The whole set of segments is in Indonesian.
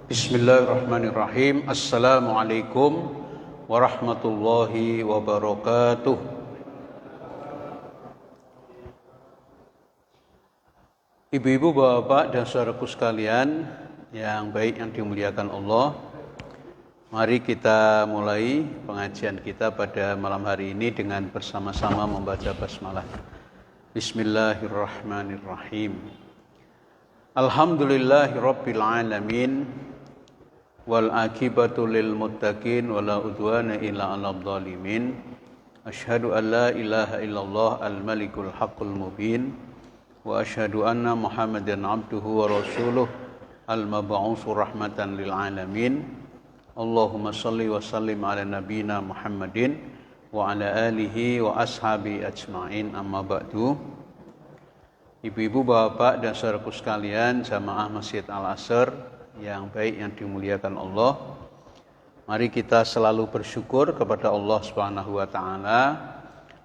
Bismillahirrahmanirrahim. Assalamualaikum warahmatullahi wabarakatuh. Ibu-ibu, bapak dan saudaraku sekalian yang baik yang dimuliakan Allah, mari kita mulai pengajian kita pada malam hari ini dengan bersama-sama membaca basmalah. Bismillahirrahmanirrahim. Alhamdulillahirabbil alamin. Wal akibatu lil muttaqin wala udwana illa 'alal zalimin. Asyhadu an la ilaha illallah al malikul haqqul mubin wa asyhadu anna Muhammadan 'abduhu wa rasuluh al mab'uts rahmatan lil alamin. Allahumma shalli wa sallim ala nabiyyina Muhammadin wa ala alihi wa ashabi ajmain, amma ba'du. Ibu-ibu, bapak dan saudaraku sekalian jamaah Masjid Al-Azhar yang baik yang dimuliakan Allah, mari kita selalu bersyukur kepada Allah Subhanahu wa taala.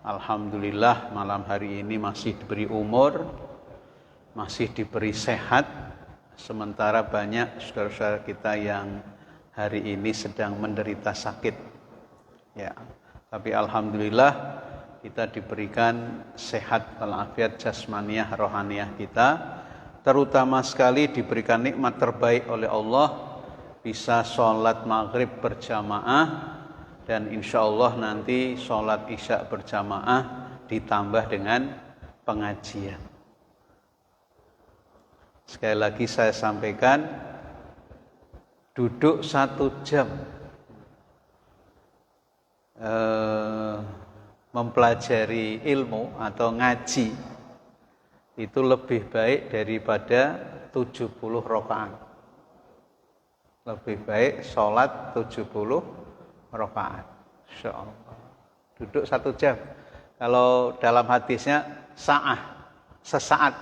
Alhamdulillah malam hari ini masih diberi umur, masih diberi sehat, sementara banyak saudara-saudara kita yang hari ini sedang menderita sakit. Ya, tapi alhamdulillah kita diberikan sehat walafiat jasmaniah rohaniah kita. Terutama sekali diberikan nikmat terbaik oleh Allah, bisa sholat maghrib berjamaah, dan insya Allah nanti sholat isya berjamaah ditambah dengan pengajian. Sekali lagi saya sampaikan, duduk 1 jam mempelajari ilmu atau ngaji itu lebih baik daripada 70 rakaat. Lebih baik sholat 70 rakaat. Insyaallah. Duduk 1 jam. Kalau dalam hadisnya sesaat.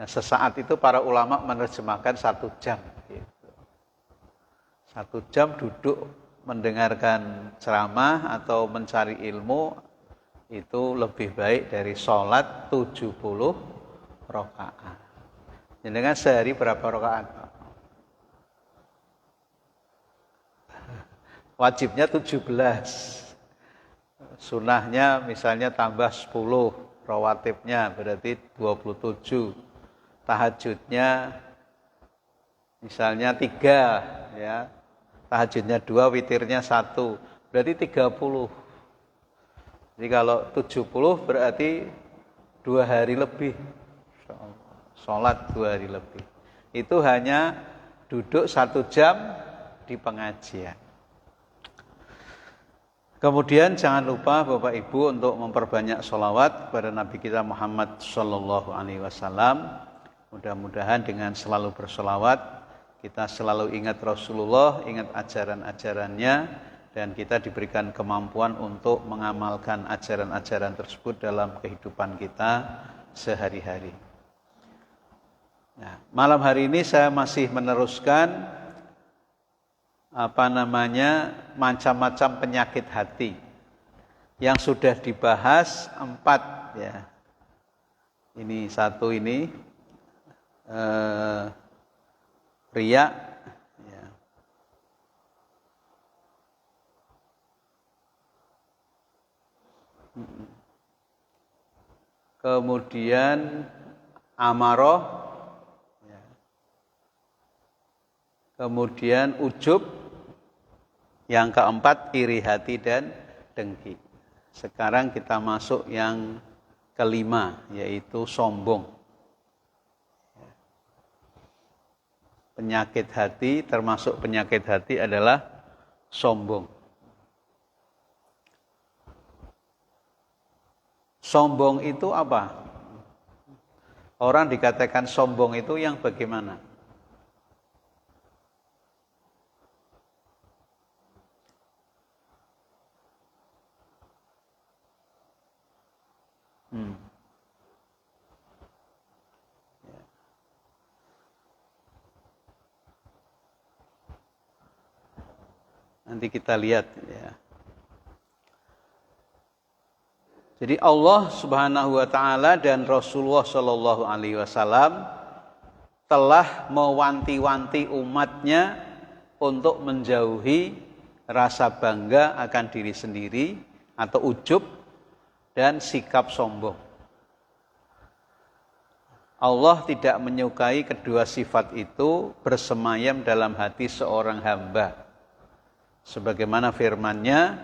Nah, sesaat itu para ulama menerjemahkan 1 jam. Gitu. 1 jam duduk mendengarkan ceramah atau mencari ilmu itu lebih baik dari sholat 70 rakaat. Dengan sehari berapa rakaat? Wajibnya 17. Sunahnya misalnya tambah 10, rawatibnya berarti 27. Tahajudnya misalnya 3, ya. Tahajudnya 2, witirnya 1, berarti 30. Jadi kalau 70 berarti 2 hari lebih. Sholat 2 hari lebih. Itu hanya duduk 1 jam di pengajian. Kemudian jangan lupa Bapak Ibu untuk memperbanyak sholawat kepada Nabi kita Muhammad Sallallahu Alaihi Wasallam. Mudah-mudahan dengan selalu bersholawat kita selalu ingat Rasulullah, ingat ajaran-ajarannya, dan kita diberikan kemampuan untuk mengamalkan ajaran-ajaran tersebut dalam kehidupan kita sehari-hari. Nah, malam hari ini saya masih meneruskan macam-macam penyakit hati yang sudah dibahas 4, ya. Ini satu ini riya. Kemudian amaroh, ya. Kemudian ujub, yang keempat iri hati dan dengki. Sekarang kita masuk yang kelima, yaitu sombong. Penyakit hati, termasuk penyakit hati adalah sombong. Sombong itu apa? Orang dikatakan sombong itu yang bagaimana? Nanti kita lihat, ya. Jadi Allah Subhanahu wa taala dan Rasulullah sallallahu alaihi wasallam telah mewanti-wanti umatnya untuk menjauhi rasa bangga akan diri sendiri atau ujub dan sikap sombong. Allah tidak menyukai kedua sifat itu bersemayam dalam hati seorang hamba. Sebagaimana firman-Nya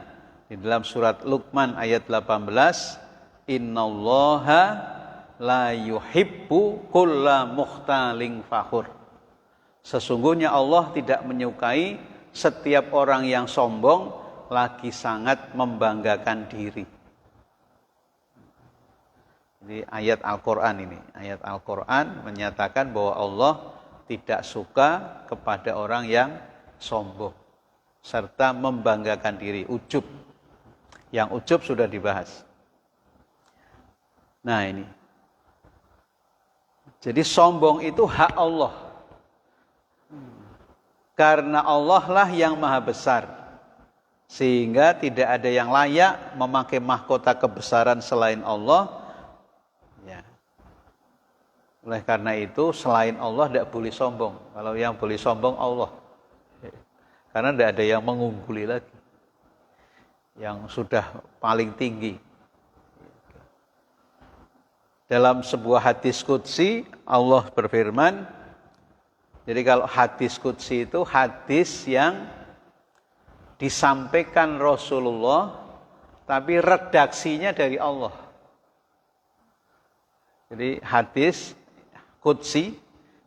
di dalam surat Luqman ayat 18, "Innallaha la yuhibbu kulla mukhtalin fakhur." Sesungguhnya Allah tidak menyukai setiap orang yang sombong lagi sangat membanggakan diri. Jadi ayat Al-Quran ini, ayat Al-Quran menyatakan bahwa Allah tidak suka kepada orang yang sombong serta membanggakan diri, ujub. Yang ujub sudah dibahas. Nah ini, jadi sombong itu hak Allah. Karena Allah lah yang maha besar, sehingga tidak ada yang layak memakai mahkota kebesaran selain Allah. Ya. Oleh karena itu selain Allah tidak boleh sombong. Kalau yang boleh sombong Allah, karena tidak ada yang mengungguli lagi, yang sudah paling tinggi. Dalam sebuah hadis qudsi Allah berfirman, jadi kalau hadis qudsi itu hadis yang disampaikan Rasulullah tapi redaksinya dari Allah. Jadi hadis qudsi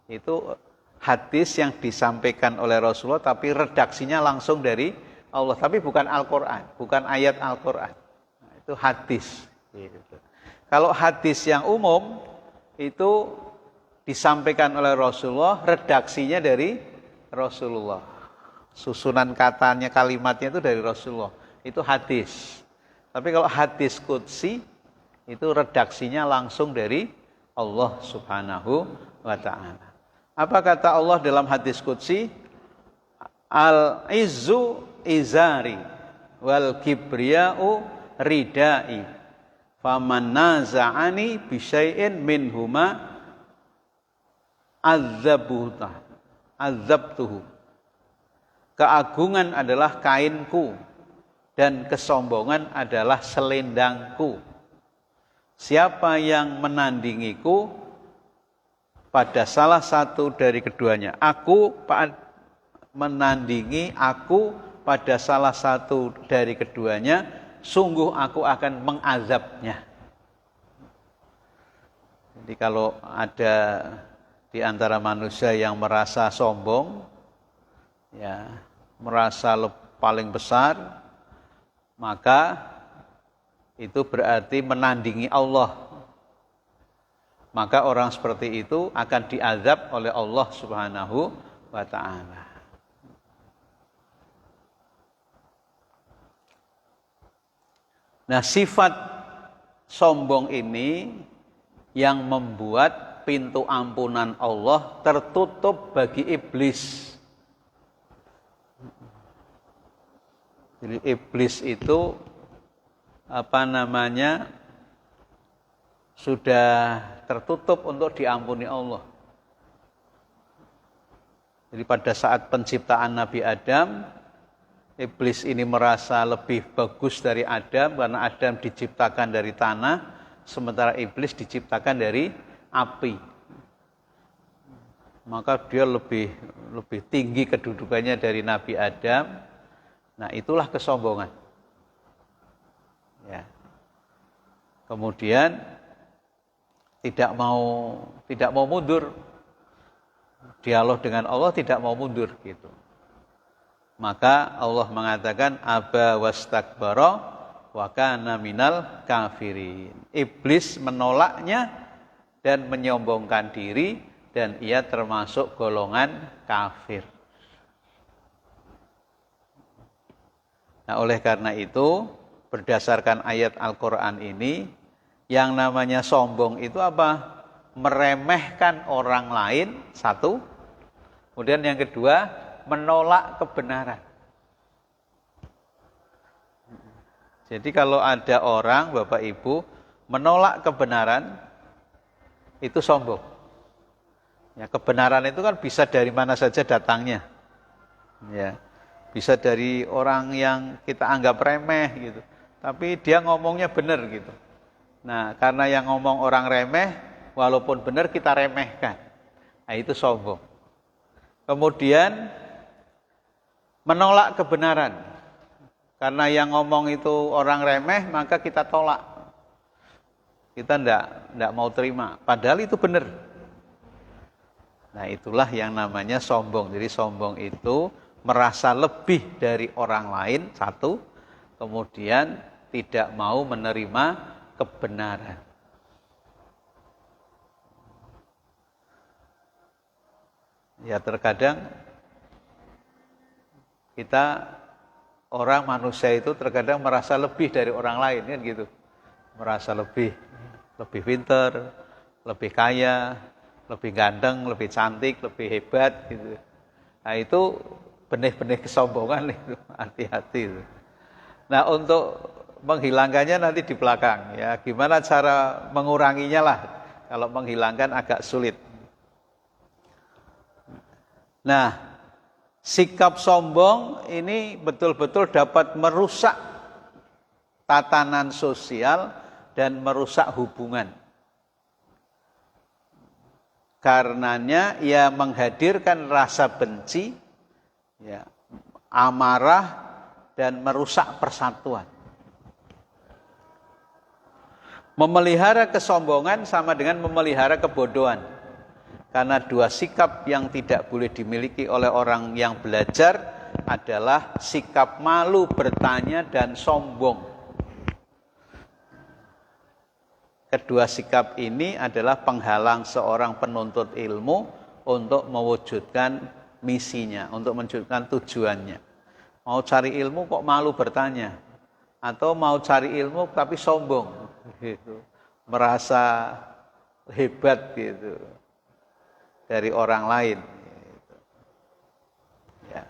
itu hadis yang disampaikan oleh Rasulullah tapi redaksinya langsung dari Allah, tapi bukan Al-Quran, bukan ayat Al-Quran. Nah, itu hadis. Gitu. Kalau hadis yang umum itu disampaikan oleh Rasulullah, redaksinya dari Rasulullah. Susunan katanya, kalimatnya itu dari Rasulullah. Itu hadis. Tapi kalau hadis qudsi itu redaksinya langsung dari Allah Subhanahu wa ta'ala. Apa kata Allah dalam hadis qudsi? Al-izzu izari wal kibriya'u ridai. Faman naza'ani bisyai'in minhuma azabtuhu. Keagungan adalah kainku dan kesombongan adalah selendangku. Siapa yang menandingiku pada salah satu dari keduanya, aku menandingi aku pada salah satu dari keduanya, sungguh aku akan mengazabnya. Jadi kalau ada di antara manusia yang merasa sombong, ya, merasa paling besar, maka itu berarti menandingi Allah. Maka orang seperti itu akan diazab oleh Allah Subhanahu wa ta'ala. Nah, sifat sombong ini yang membuat pintu ampunan Allah tertutup bagi iblis. Jadi iblis itu sudah tertutup untuk diampuni Allah. Jadi pada saat penciptaan Nabi Adam, iblis ini merasa lebih bagus dari Adam karena Adam diciptakan dari tanah, sementara iblis diciptakan dari api. Maka dia lebih tinggi kedudukannya dari Nabi Adam. Nah, itulah kesombongan. Ya. Kemudian tidak mau mundur. Dialog dengan Allah tidak mau mundur gitu. Maka Allah mengatakan aba wastakbara wa kana minal kafirin. Iblis menolaknya dan menyombongkan diri, dan ia termasuk golongan kafir. Nah, oleh karena itu, berdasarkan ayat Al-Quran ini, yang namanya sombong itu apa? Meremehkan orang lain, satu. Kemudian yang kedua, menolak kebenaran. Jadi kalau ada orang, Bapak Ibu, menolak kebenaran, itu sombong. Ya, kebenaran itu kan bisa dari mana saja datangnya. Ya, bisa dari orang yang kita anggap remeh gitu. Tapi dia ngomongnya benar gitu. Nah, karena yang ngomong orang remeh, walaupun benar kita remehkan. Nah, itu sombong. Kemudian menolak kebenaran. Karena yang ngomong itu orang remeh, maka kita tolak. Kita enggak mau terima. Padahal itu benar. Nah, itulah yang namanya sombong. Jadi sombong itu merasa lebih dari orang lain, satu. Kemudian tidak mau menerima kebenaran. Ya, terkadang kita orang manusia itu terkadang merasa lebih dari orang lain kan gitu. Merasa lebih pintar, lebih kaya, lebih ganteng, lebih cantik, lebih hebat gitu. Nah, itu benih-benih kesombongan itu, hati-hati itu. Nah, untuk menghilangkannya nanti di belakang ya. Gimana cara menguranginya lah. Kalau menghilangkan agak sulit. Nah, sikap sombong ini betul-betul dapat merusak tatanan sosial dan merusak hubungan. Karenanya ia menghadirkan rasa benci, ya, amarah, dan merusak persatuan. Memelihara kesombongan sama dengan memelihara kebodohan. Karena dua sikap yang tidak boleh dimiliki oleh orang yang belajar adalah sikap malu bertanya dan sombong. Kedua sikap ini adalah penghalang seorang penuntut ilmu untuk mewujudkan misinya, untuk mewujudkan tujuannya. Mau cari ilmu kok malu bertanya, atau mau cari ilmu tapi sombong, gitu. Merasa hebat gitu dari orang lain. Gitu. Ya.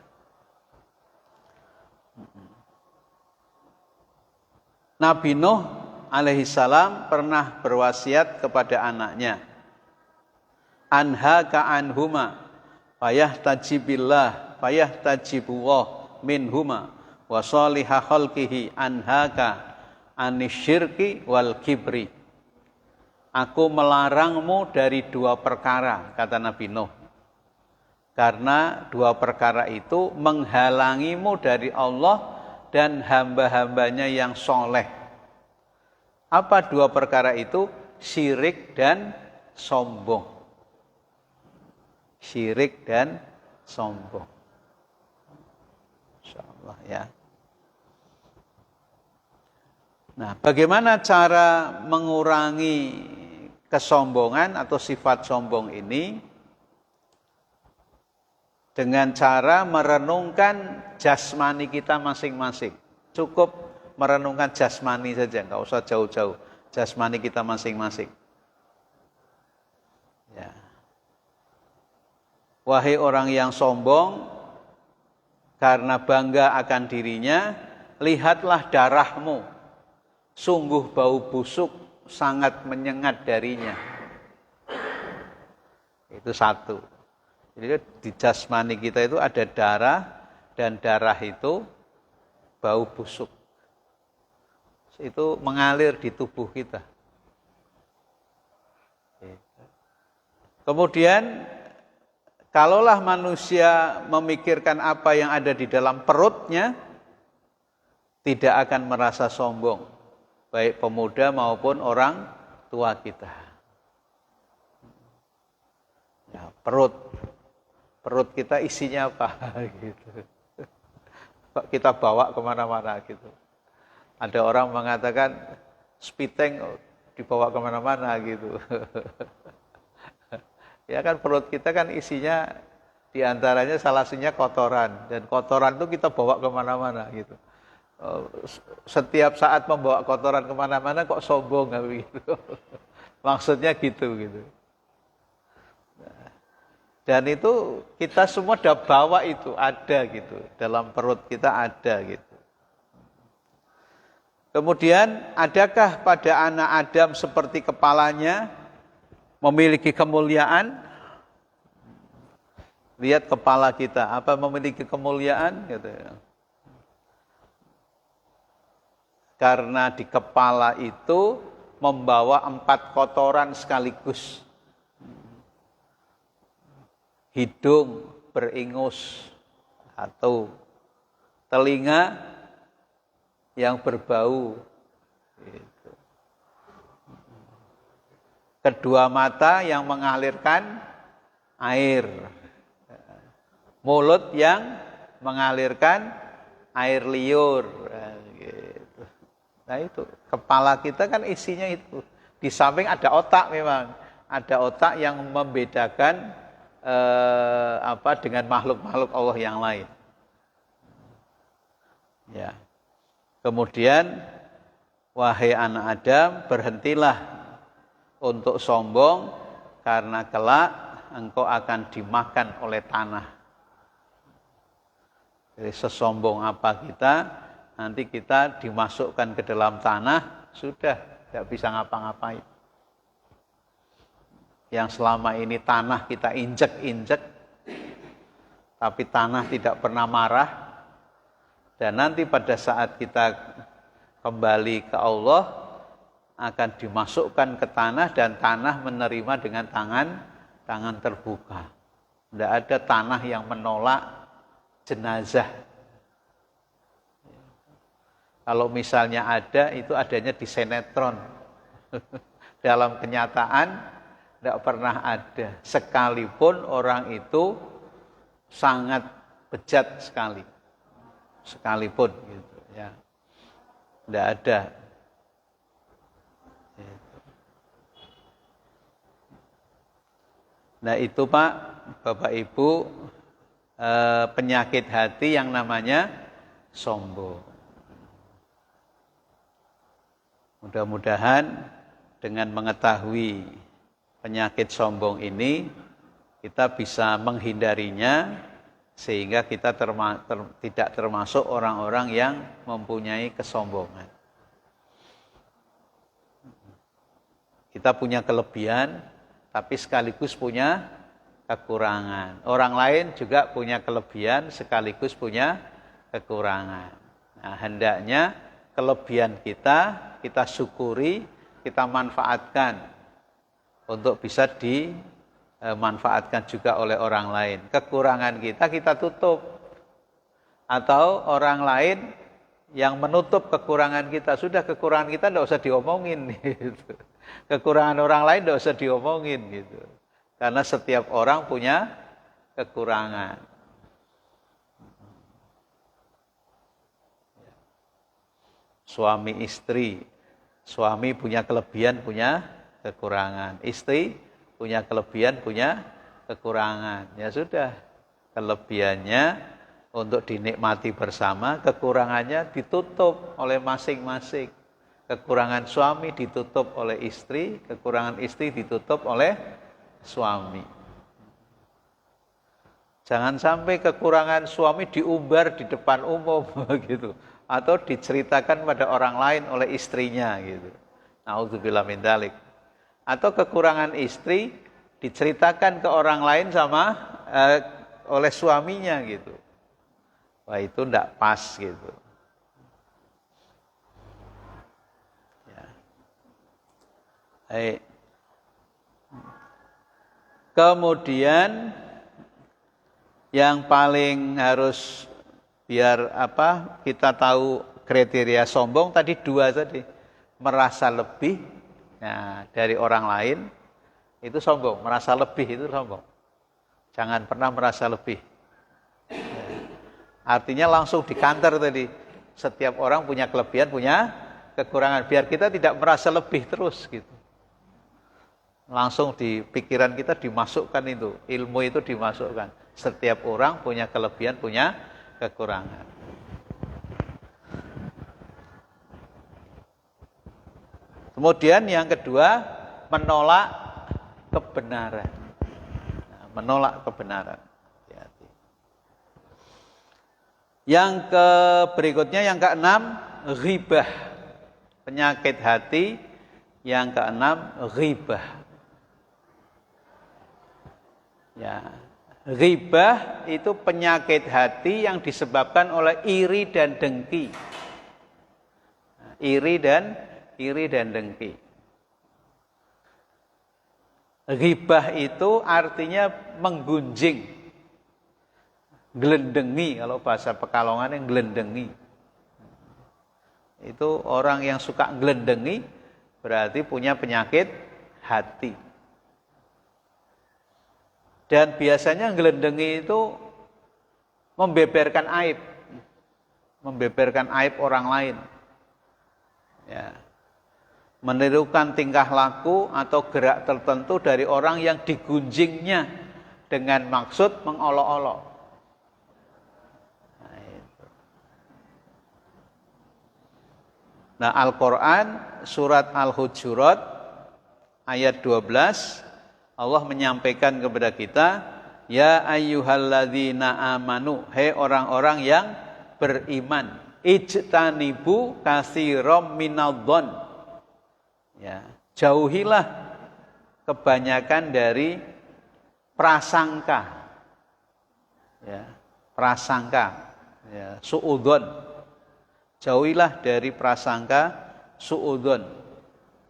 Nabi Nuh alaihissalam pernah berwasiat kepada anaknya, anhaka anhuma fayahtajibillah fayahtajibullah minhuma wa salihah khalqihi anhaka anisyirki wal kibri. Aku melarangmu dari dua perkara, kata Nabi Nuh. Karena dua perkara itu menghalangimu dari Allah dan hamba-hambanya yang soleh. Apa dua perkara itu? Syirik dan sombong. Syirik dan sombong. Insyaallah ya. Nah, bagaimana cara mengurangi kesombongan atau sifat sombong ini? Dengan cara merenungkan jasmani kita masing-masing. Cukup merenungkan jasmani saja, nggak usah jauh-jauh. Jasmani kita masing-masing. Ya. Wahai orang yang sombong, karena bangga akan dirinya, lihatlah darahmu. Sungguh bau busuk sangat menyengat darinya. Itu satu. Jadi di jasmani kita itu ada darah, dan darah itu bau busuk. Itu mengalir di tubuh kita. Kemudian, kalaulah manusia memikirkan apa yang ada di dalam perutnya, tidak akan merasa sombong, baik pemuda maupun orang tua kita. Ya, perut kita isinya apa gitu. Kita bawa kemana-mana gitu. Ada orang mengatakan spiteng dibawa kemana-mana gitu. Ya kan, perut kita kan isinya diantaranya salah satunya kotoran, dan kotoran itu kita bawa kemana-mana gitu. Setiap saat membawa kotoran kemana-mana kok sombong gitu. Maksudnya gitu. Dan itu kita semua udah bawa, itu ada gitu, dalam perut kita ada gitu. Kemudian, adakah pada anak Adam seperti kepalanya memiliki kemuliaan? Lihat kepala kita, apa memiliki kemuliaan? Gitu ya. Karena di kepala itu membawa 4 kotoran sekaligus. Hidung beringus, atau telinga yang berbau. Gitu. Kedua mata yang mengalirkan air. Mulut yang mengalirkan air liur. Gitu. Nah itu, kepala kita kan isinya itu. Di samping ada otak memang. Ada otak yang membedakan dengan makhluk-makhluk Allah yang lain. Ya. Kemudian, wahai anak Adam, berhentilah untuk sombong, karena kelak engkau akan dimakan oleh tanah. Jadi sesombong apa kita, nanti kita dimasukkan ke dalam tanah, sudah tidak bisa ngapa-ngapain. Yang selama ini tanah kita injek-injek, tapi tanah tidak pernah marah. Dan nanti pada saat kita kembali ke Allah, akan dimasukkan ke tanah, dan tanah menerima dengan tangan terbuka. Tidak ada tanah yang menolak jenazah. Kalau misalnya ada, itu adanya di sinetron. Dalam kenyataan tidak pernah ada. Sekalipun orang itu sangat bejat sekali. Sekalipun gitu ya. Tidak ada. Nah itu Pak, Bapak Ibu, penyakit hati yang namanya sombong. Mudah-mudahan dengan mengetahui penyakit sombong ini, kita bisa menghindarinya, sehingga kita tidak termasuk orang-orang yang mempunyai kesombongan. Kita punya kelebihan, tapi sekaligus punya kekurangan. Orang lain juga punya kelebihan, sekaligus punya kekurangan. Nah, hendaknya kelebihan kita syukuri, kita manfaatkan untuk bisa dimanfaatkan juga oleh orang lain. Kekurangan kita tutup. Atau orang lain yang menutup kekurangan kita. Sudah, kekurangan kita tidak usah diomongin. Gitu. Kekurangan orang lain tidak usah diomongin. Gitu. Karena setiap orang punya kekurangan. Suami istri. Suami punya kelebihan, punya kekurangan. Istri punya kelebihan, punya kekurangan. Ya sudah, kelebihannya untuk dinikmati bersama, kekurangannya ditutup oleh masing-masing. Kekurangan suami ditutup oleh istri, kekurangan istri ditutup oleh suami. Jangan sampai kekurangan suami diumbar di depan umum gitu, atau diceritakan pada orang lain oleh istrinya gitu. Nauzubillah min dzalik. Atau kekurangan istri diceritakan ke orang lain oleh suaminya gitu. Wah, itu tidak pas gitu. Ya. Kemudian yang paling harus biar kita tahu kriteria sombong tadi 2 tadi. Merasa lebih dari orang lain itu sombong, merasa lebih itu sombong. Jangan pernah merasa lebih. Artinya langsung dikanter tadi. Setiap orang punya kelebihan, punya kekurangan. Biar kita tidak merasa lebih terus gitu. Langsung di pikiran kita dimasukkan itu, ilmu itu dimasukkan. Setiap orang punya kelebihan, punya kekurangan. Kemudian yang kedua, menolak kebenaran. Menolak kebenaran. Yang berikutnya, yang keenam, ghibah. Penyakit hati. Yang keenam, ghibah. Ya, Ghibah itu penyakit hati yang disebabkan oleh iri dan dengki. Iri dan dengki. Ghibah itu artinya menggunjing, gelendengi, kalau bahasa Pekalongan yang gelendengi. Itu orang yang suka gelendengi berarti punya penyakit hati. Dan biasanya gelendengi itu membeberkan aib orang lain. Ya. Menirukan tingkah laku atau gerak tertentu dari orang yang digunjingnya dengan maksud mengolok-olok. Nah, Al-Quran surat Al-Hujurat ayat 12 Allah menyampaikan kepada kita, ya ayyuhalladzina amanu, hei orang-orang yang beriman, ijtanibu katsiran minadh-dhon. Ya, jauhilah kebanyakan dari prasangka. Ya, prasangka, ya, suudzon. Jauhilah dari prasangka suudzon.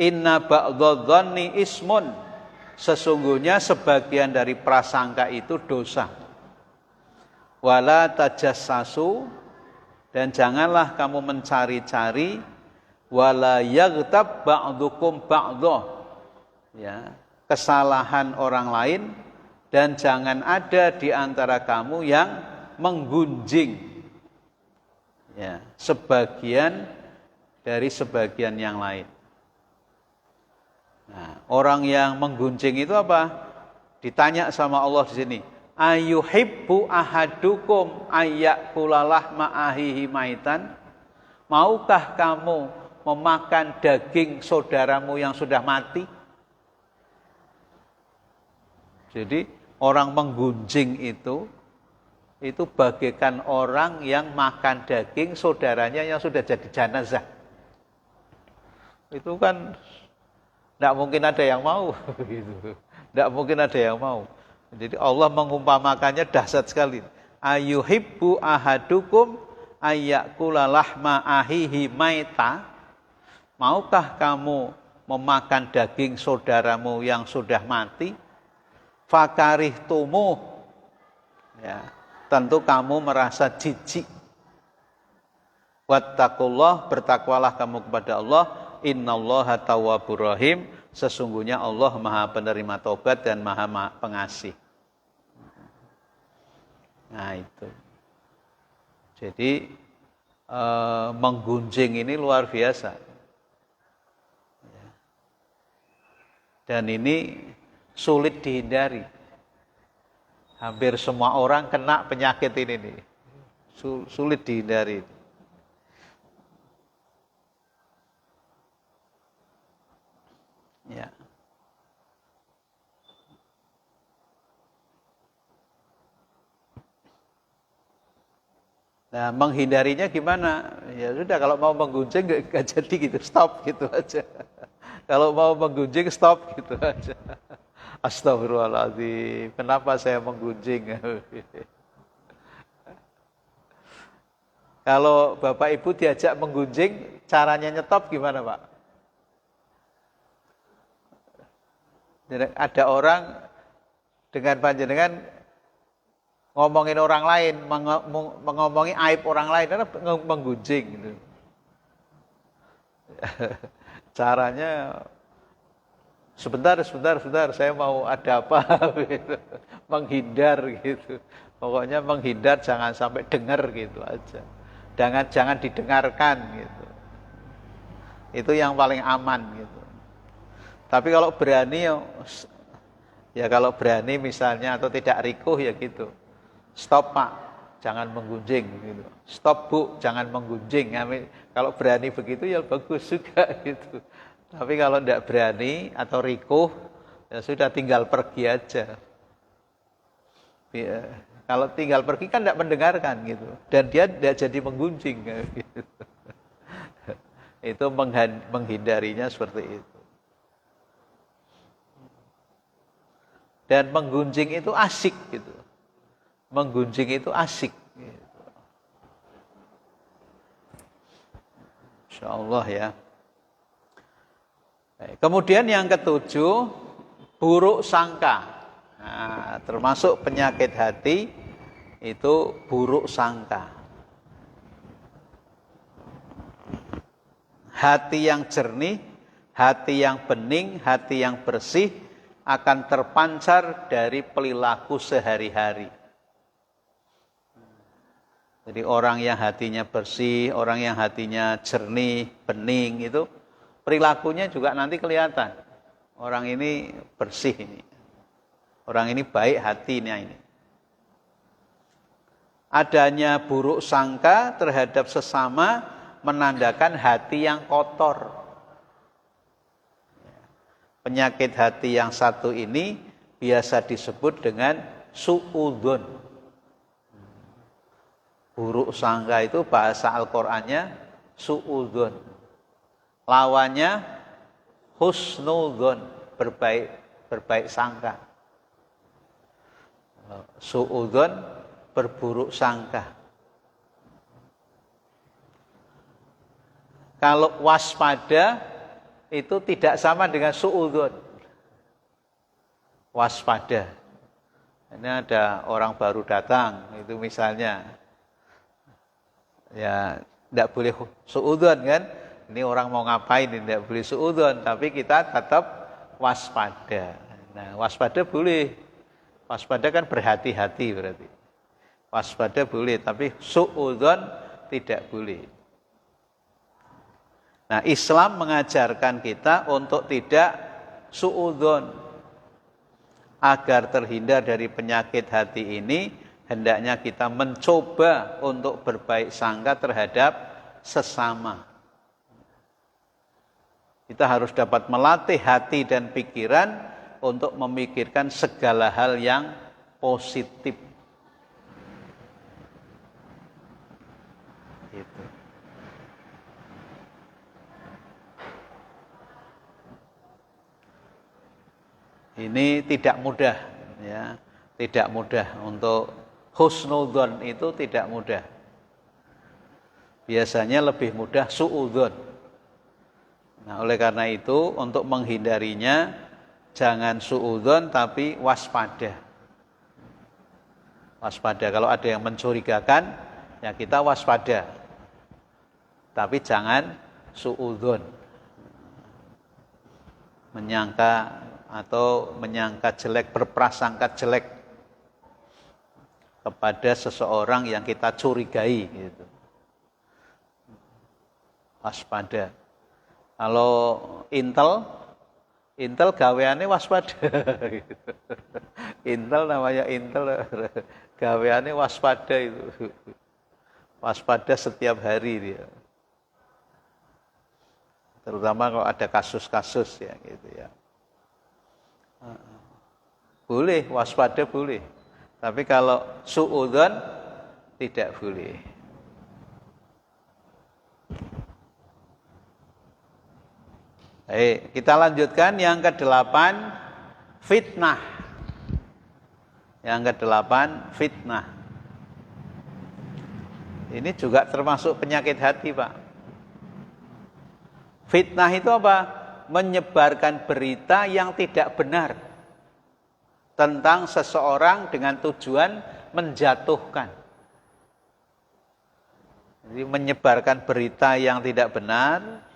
Inna ba'dadh-dhanni ismun. Sesungguhnya sebagian dari prasangka itu dosa. Wala tajassasu, dan janganlah kamu mencari-cari, wala yaghtab ba'dukum ba'dha, ya, kesalahan orang lain, dan jangan ada di antara kamu yang menggunjing, ya, sebagian dari sebagian yang lain. Nah, orang yang menggunjing itu apa? Ditanya sama Allah di sini, ayuhibbu ahadukum ayyakula lahma ahihi maitan? Maukah kamu memakan daging saudaramu yang sudah mati? Jadi orang menggunjing itu bagaikan orang yang makan daging saudaranya yang sudah jadi jenazah. Itu kan tidak mungkin ada yang mau. Tidak mungkin ada yang mau. Jadi Allah mengumpamakannya dahsyat sekali. Ayuhibbu ahadukum ayyakula lahma ahihi maita? Maukah kamu memakan daging saudaramu yang sudah mati? Fakarihtumuh, ya, tentu kamu merasa jijik. Wattaqullah, bertakwalah kamu kepada Allah. Innallaha tawwabur rahim, sesungguhnya Allah Maha penerima taubat dan Maha pengasih. Nah itu. Jadi menggunjing ini luar biasa. Dan ini sulit dihindari. Hampir semua orang kena penyakit ini nih. Sulit dihindari. Ya. Nah, menghindarinya gimana? Ya sudah, kalau mau menggunjing nggak jadi gitu, stop gitu aja. Kalau mau menggunjing stop gitu aja. Astagfirullahaladzim, kenapa saya menggunjing? Kalau Bapak Ibu diajak menggunjing, caranya nyetop gimana Pak? Ada orang dengan panjenengan ngomongin orang lain, mengomongi aib orang lain, karena menggunjing gitu. Caranya sebentar, saya mau ada apa gitu. Menghindar gitu. Pokoknya menghindar, jangan sampai dengar gitu aja. Jangan didengarkan gitu. Itu yang paling aman gitu. Tapi kalau berani ya kalau berani misalnya atau tidak rikuh ya gitu. Stop Pak, jangan menggunjing gitu. Stop Bu, jangan menggunjing. Kalau berani begitu ya bagus juga gitu. Tapi kalau tidak berani atau rikuh, ya sudah tinggal pergi aja. Ya, kalau tinggal pergi kan tidak mendengarkan gitu. Dan dia tidak jadi menggunjing gitu. Itu menghindarinya seperti itu. Dan menggunjing itu asik gitu. menggunjing itu asik. Insyaallah ya. Kemudian yang ketujuh, buruk sangka. Nah, termasuk penyakit hati itu buruk sangka. Hati yang jernih, hati yang bening, hati yang bersih akan terpancar dari perilaku sehari-hari. Jadi orang yang hatinya bersih, orang yang hatinya jernih, bening itu perilakunya juga nanti kelihatan. Orang ini bersih ini. Orang ini baik hatinya ini. Adanya buruk sangka terhadap sesama menandakan hati yang kotor. Penyakit hati yang satu ini biasa disebut dengan su'udzon. Buruk sangka itu bahasa Al-Qur'annya su'udzon. Lawannya husnudzon, berbaik sangka. Su'udzon, berburuk sangka. Kalau waspada itu tidak sama dengan su'udzon. Waspada. Ini ada orang baru datang, itu misalnya. Ya, tidak boleh su'udzon kan? Ini orang mau ngapain, tidak boleh su'udzon. Tapi kita tetap waspada. Nah, waspada boleh. Waspada kan berhati-hati berarti. Waspada boleh, tapi su'udzon tidak boleh. Nah, Islam mengajarkan kita untuk tidak su'udzon. Agar terhindar dari penyakit hati ini, hendaknya kita mencoba untuk berbaik sangka terhadap sesama. Kita harus dapat melatih hati dan pikiran untuk memikirkan segala hal yang positif. Gitu. Ini tidak mudah, ya, tidak mudah untuk husnudzon itu tidak mudah. Biasanya lebih mudah su'udzon. Nah, oleh karena itu untuk menghindarinya jangan su'udzon tapi waspada. Waspada, kalau ada yang mencurigakan ya kita waspada. Tapi jangan su'udzon. Menyangka jelek, berprasangka jelek kepada seseorang yang kita curigai gitu. Waspada. Kalau Intel gaweane waspada gitu. Intel namanya Intel, gaweane waspada itu. Waspada setiap hari dia. Terutama kalau ada kasus-kasus ya gitu ya. Boleh, waspada boleh. Tapi kalau su'udzon tidak boleh. Baik, kita lanjutkan yang ke-8, fitnah. Yang ke-8, fitnah. Ini juga termasuk penyakit hati, Pak. Fitnah itu apa? Menyebarkan berita yang tidak benar tentang seseorang dengan tujuan menjatuhkan. Jadi menyebarkan berita yang tidak benar,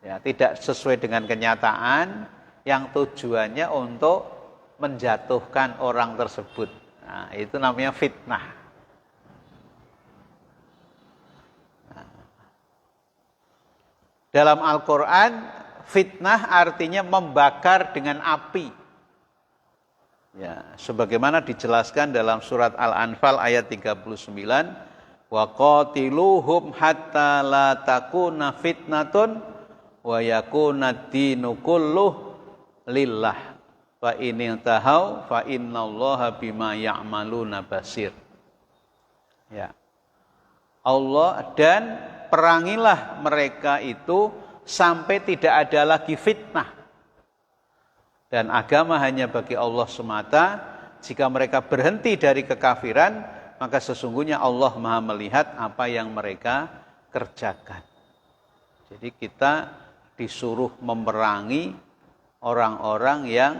ya, tidak sesuai dengan kenyataan, yang tujuannya untuk menjatuhkan orang tersebut. Nah, itu namanya fitnah. Dalam Al-Quran, fitnah artinya membakar dengan api. Ya, sebagaimana dijelaskan dalam surat Al-Anfal ayat 39, wa qatiluhum hatta la takuna fitnatun wa yakuna ad-dinu kulluh lillah fa in intahau fa innallaha bima ya'maluna basir. Ya. Allah, dan perangilah mereka itu sampai tidak ada lagi fitnah. Dan agama hanya bagi Allah semata, jika mereka berhenti dari kekafiran, maka sesungguhnya Allah Maha melihat apa yang mereka kerjakan. Jadi kita disuruh memerangi orang-orang yang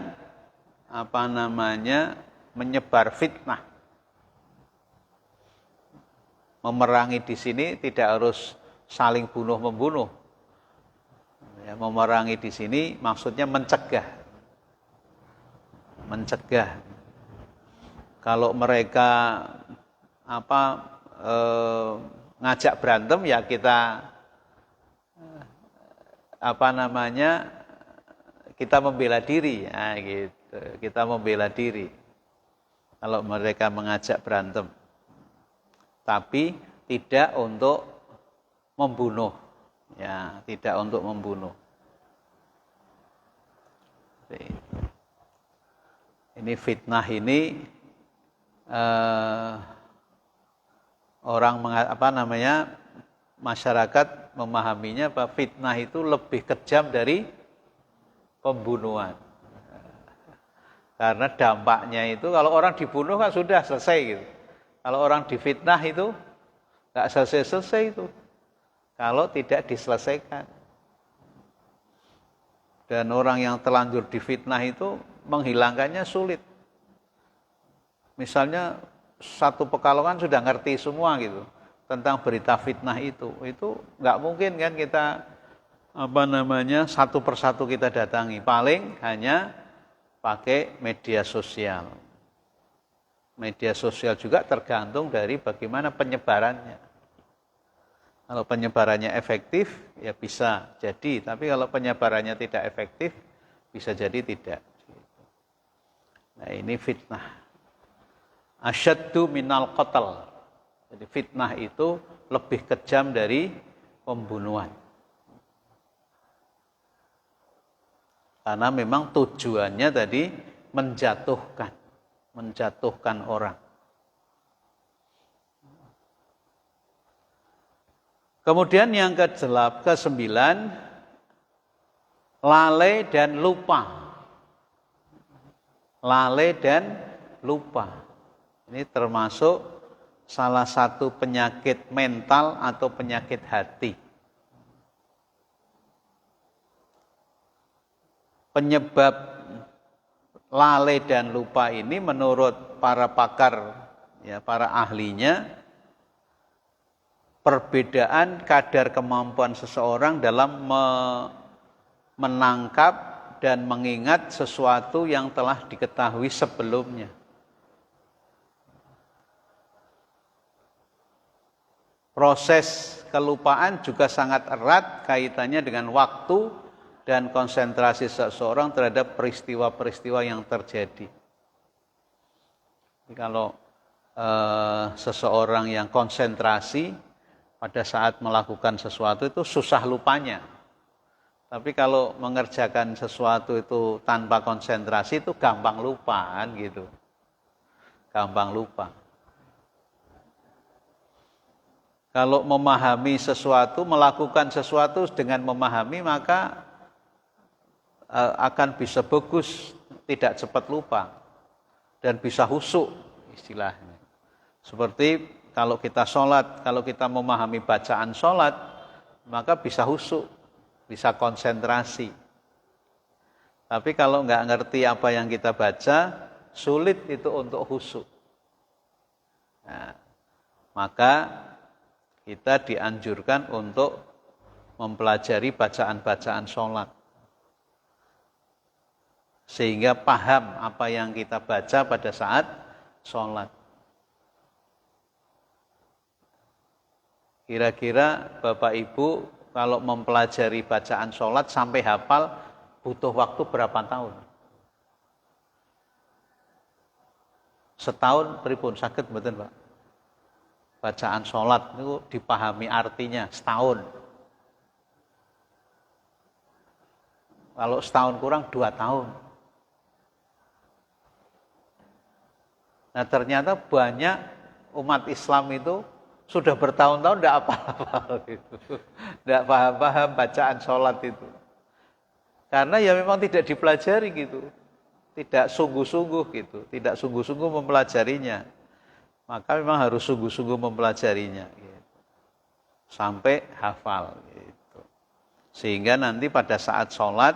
menyebar fitnah. Memerangi di sini tidak harus saling bunuh-membunuh. Ya, memerangi di sini maksudnya mencegah. Mencegah. Kalau mereka ngajak berantem, ya kita kita membela diri, ya, gitu. Kita membela diri. Kalau mereka mengajak berantem, tapi tidak untuk membunuh, ya, tidak untuk membunuh. Ini fitnah ini masyarakat memahaminya bahwa fitnah itu lebih kejam dari pembunuhan. Karena dampaknya itu kalau orang dibunuh kan sudah selesai gitu. Kalau orang difitnah itu nggak selesai-selesai itu. Kalau tidak diselesaikan. Dan orang yang terlanjur difitnah itu menghilangkannya sulit. Misalnya satu Pekalongan sudah ngerti semua gitu tentang berita fitnah itu nggak mungkin kan kita satu persatu kita datangi, paling hanya pakai media sosial. Media sosial juga tergantung dari bagaimana penyebarannya. Kalau penyebarannya efektif ya bisa jadi, tapi kalau penyebarannya tidak efektif bisa jadi tidak. Nah, ini fitnah. Asyaddu minal qatl. Jadi fitnah itu lebih kejam dari pembunuhan. Karena memang tujuannya tadi menjatuhkan orang. Kemudian yang ke-9, lalai dan lupa. Lalai dan lupa. Ini termasuk salah satu penyakit mental atau penyakit hati. Penyebab lalai dan lupa ini menurut para pakar, ya, para ahlinya, perbedaan kadar kemampuan seseorang dalam menangkap dan mengingat sesuatu yang telah diketahui sebelumnya. Proses kelupaan juga sangat erat kaitannya dengan waktu dan konsentrasi seseorang terhadap peristiwa-peristiwa yang terjadi. Jadi kalau seseorang yang konsentrasi pada saat melakukan sesuatu itu susah lupanya. Tapi kalau mengerjakan sesuatu itu tanpa konsentrasi itu gampang lupa kan gitu. Gampang lupa. Kalau memahami sesuatu, melakukan sesuatu dengan memahami, maka akan bisa bagus, tidak cepat lupa, dan bisa khusyuk istilahnya. Seperti kalau kita sholat, kalau kita memahami bacaan sholat, maka bisa khusyuk, bisa konsentrasi. Tapi kalau nggak ngerti apa yang kita baca, sulit itu untuk khusyuk. Nah, maka kita dianjurkan untuk mempelajari bacaan-bacaan sholat. Sehingga paham apa yang kita baca pada saat sholat. Kira-kira Bapak Ibu kalau mempelajari bacaan sholat sampai hafal butuh waktu berapa tahun? Setahun pripun saged mboten, Pak? Bacaan sholat itu dipahami artinya setahun. Kalau setahun kurang 2 tahun. Nah ternyata banyak umat Islam itu sudah bertahun-tahun tidak apa-apa gitu. Tidak paham-paham bacaan sholat itu. Karena ya memang tidak dipelajari gitu. tidak sungguh-sungguh gitu, tidak sungguh-sungguh mempelajarinya. Maka memang harus sungguh-sungguh mempelajarinya gitu. Sampai hafal gitu. Sehingga nanti pada saat sholat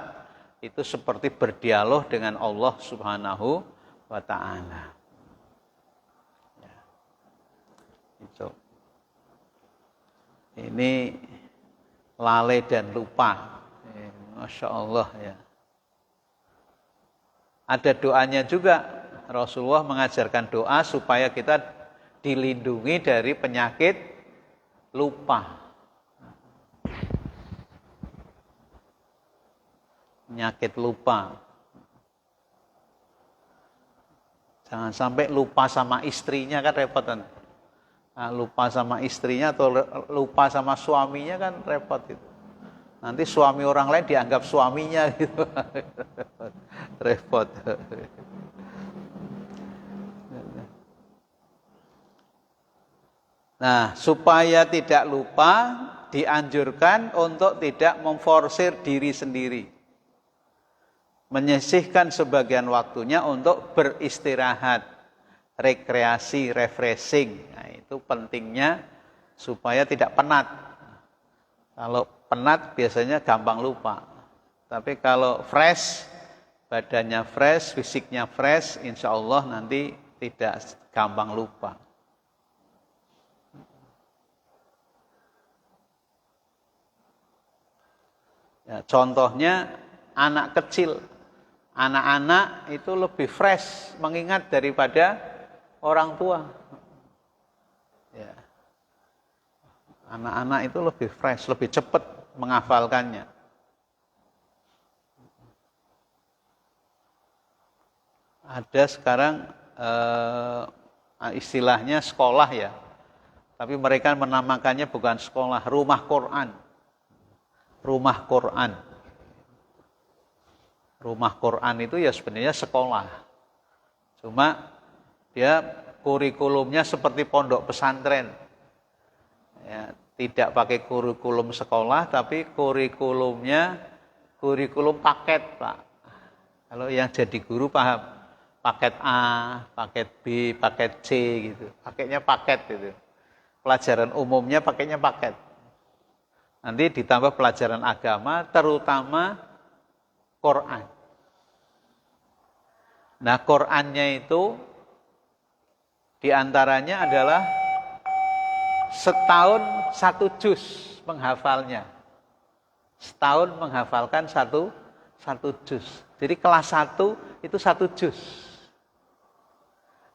itu seperti berdialog dengan Allah Subhanahu wa ta'ala. Ya. Itu. Ini lalai dan lupa. Masya Allah ya. Ada doanya juga. Rasulullah mengajarkan doa supaya kita dilindungi dari penyakit lupa. Penyakit lupa. Jangan sampai lupa sama istrinya kan repot kan. Nah, lupa sama istrinya atau lupa sama suaminya kan repot itu. Nanti suami orang lain dianggap suaminya gitu. Repot. Nah, supaya tidak lupa, dianjurkan untuk tidak memforsir diri sendiri. Menyisihkan sebagian waktunya untuk beristirahat, rekreasi, refreshing. Nah, itu pentingnya supaya tidak penat. Kalau penat biasanya gampang lupa. Tapi kalau fresh, badannya fresh, fisiknya fresh, insya Allah nanti tidak gampang lupa. Ya, contohnya anak kecil, anak-anak itu lebih fresh mengingat daripada orang tua. Ya. Anak-anak itu lebih fresh, lebih cepat menghafalkannya. Ada sekarang istilahnya sekolah ya, tapi mereka menamakannya bukan sekolah, rumah Quran. Rumah Quran. Rumah Quran itu ya sebenarnya sekolah. Cuma dia kurikulumnya seperti pondok pesantren. Ya, tidak pakai kurikulum sekolah, tapi kurikulumnya kurikulum paket, Pak. Kalau yang jadi guru paham. Paket A, paket B, paket C gitu. Paketnya paket gitu. Pelajaran umumnya paketnya paket. Nanti ditambah pelajaran agama, terutama Quran. Nah, Qurannya itu diantaranya adalah setahun satu juz menghafalnya. Setahun menghafalkan satu juz. Jadi kelas 1 itu 1 juz.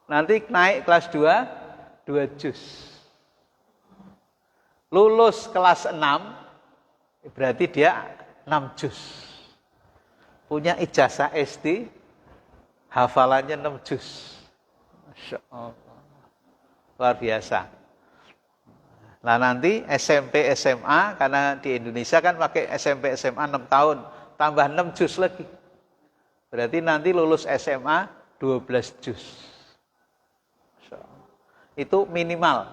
Nanti naik kelas 2 juz. Lulus kelas 6, berarti dia 6 juz. Punya ijazah SD, hafalannya 6 juz. Masya Allah. Luar biasa. Nah nanti SMP, SMA, karena di Indonesia kan pakai SMP, SMA 6 tahun, tambah 6 juz lagi. Berarti nanti lulus SMA 12 juz. Itu minimal.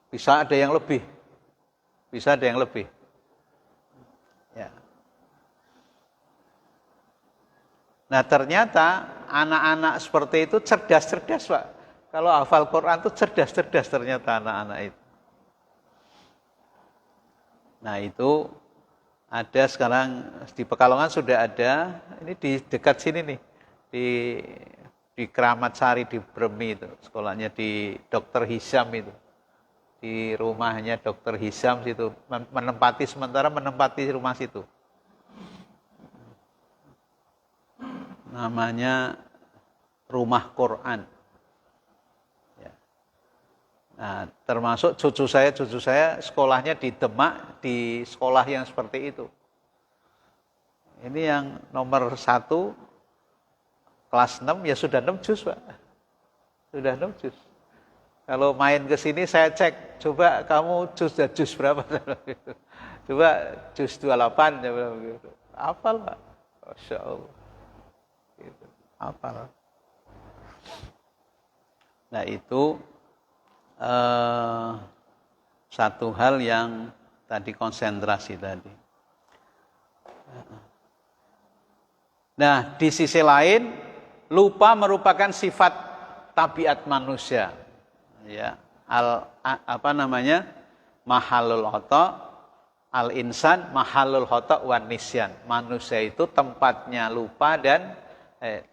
Bisa ada yang lebih. Bisa ada yang lebih. Ya. Nah ternyata anak-anak seperti itu cerdas-cerdas, Pak. Kalau hafal Quran itu cerdas-cerdas ternyata anak-anak itu. Nah itu ada sekarang di Pekalongan sudah ada, ini di dekat sini nih, di Keramat Sari di Bremi itu, sekolahnya di Dr. Hisam itu. Di rumahnya Dr. Hisam situ, sementara menempati rumah situ. Namanya Rumah Quran. Ya. Nah, termasuk cucu saya sekolahnya di Demak, di sekolah yang seperti itu. Ini yang nomor 1, kelas 6, ya sudah 6 juz, Pak. Sudah 6 juz. Kalau main ke sini saya cek, coba kamu juz berapa? Coba juz 28 ya begitu. Hafal, Pak. Masya Allah. Gitu. Hafal. Nah itu satu hal yang tadi konsentrasi tadi. Nah di sisi lain lupa merupakan sifat tabiat manusia. Ya, mahalul khata, al insan mahalul khata wan nisyan. Manusia itu tempatnya lupa dan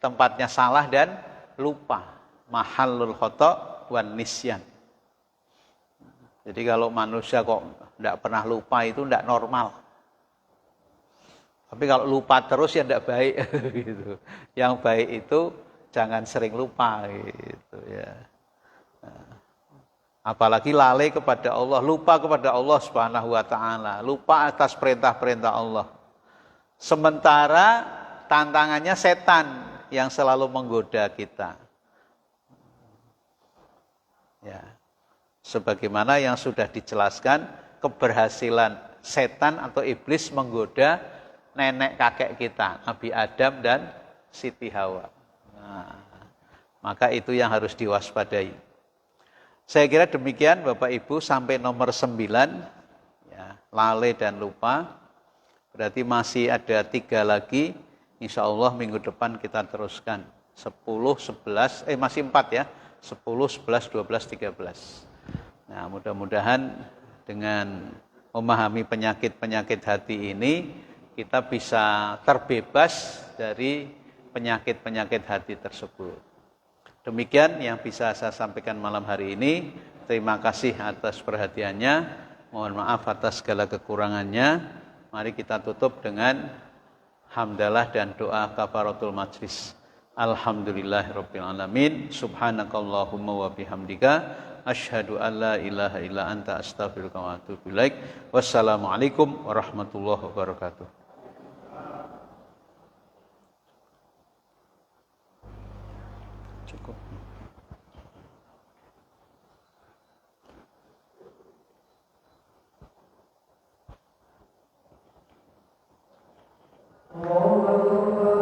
tempatnya salah dan lupa. Mahalul khata wan nisyan. Jadi kalau manusia kok tidak pernah lupa itu tidak normal. Tapi kalau lupa terus ya tidak baik gitu. Yang baik itu jangan sering lupa gitu ya. Apalagi lalai kepada Allah, lupa kepada Allah Subhanahu wa taala, lupa atas perintah-perintah Allah. Sementara tantangannya setan yang selalu menggoda kita. Ya. Sebagaimana yang sudah dijelaskan, keberhasilan setan atau iblis menggoda nenek kakek kita, Nabi Adam dan Siti Hawa. Nah, maka itu yang harus diwaspadai. Saya kira demikian Bapak Ibu sampai nomor 9, ya, lalai dan lupa. Berarti masih ada 3 lagi, insya Allah minggu depan kita teruskan. 10, 11, masih 4 ya, 10, 11, 12, 13. Nah, mudah-mudahan dengan memahami penyakit-penyakit hati ini, kita bisa terbebas dari penyakit-penyakit hati tersebut. Demikian yang bisa saya sampaikan malam hari ini. Terima kasih atas perhatiannya. Mohon maaf atas segala kekurangannya. Mari kita tutup dengan hamdalah dan doa kafaratul majlis. Alhamdulillahirabbil alamin. Subhanakallahumma wa bihamdika asyhadu an la ilaha illa anta astaghfiruka wa atubu ilaik. Wassalamualaikum warahmatullahi wabarakatuh. Cukup. Allah